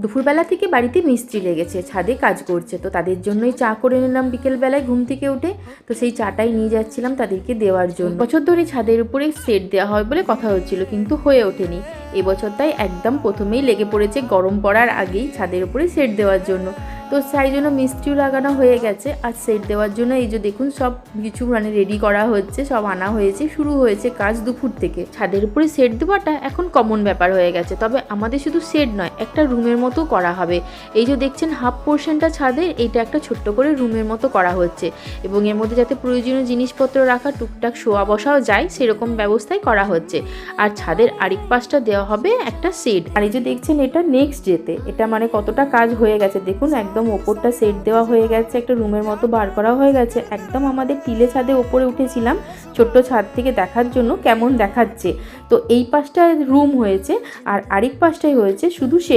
দুপুরবেলা থেকে বাড়িতে মিস্ত্রি লেগেছে, ছাদে কাজ করছে, তো তাদের জন্যই চা করে নিলাম বিকেলবেলায় ঘুম থেকে উঠে। তো সেই চাটাই নিয়ে যাচ্ছিলাম তাদেরকে দেওয়ার জন্য। বছর ধরে ছাদের উপরে সেট দেওয়া হয় বলে কথা হচ্ছিল, কিন্তু হয়ে ওঠেনি। এবছর তাই একদম প্রথমেই লেগে পড়েছে গরম পড়ার আগেই ছাদের উপরে সেট দেওয়ার জন্য। তো সেই জন্য মিস্ত্রিও লাগানো হয়ে গেছে, আর সেট দেওয়ার জন্য এই যে দেখুন সব কিছু রেডি করা হচ্ছে, সব আনা হয়েছে, শুরু হয়েছে কাজ দুপুর থেকে। ছাদের উপরে সেট দেওয়াটা এখন কমন ব্যাপার হয়ে গেছে, তবে আমাদের শুধু সেট নয়, একটা রুমের মতো করা হবে। এই যে দেখছেন হাফ পোর্শনটা ছাদের, এইটা একটা ছোট্ট করে রুমের মতো করা হচ্ছে, এবং এর মধ্যে যাতে প্রয়োজনীয় জিনিসপত্র রাখা, টুকটাক শোয়া বসাও যায় সেরকম ব্যবস্থাই করা হচ্ছে। আর ছাদের আরেক পাশটা দেওয়া হবে একটা সেট। আর এই যে দেখছেন এটা নেক্সট ডেতে, এটা কতটা কাজ হয়ে গেছে দেখুন। একদম ওপরটা সেট দেওয়া হয়ে গেছে, একটা রুমের মতো বার করা হয়ে গেছে। একদম আমাদের টিলে ছাদে ওপরে উঠেছিলাম ছোট্ট ছাদ থেকে দেখার জন্য কেমন দেখাচ্ছে। তো এই পাশটা রুম হয়েছে, আর আরেক পাশটাই হয়েছে শুধু সেট।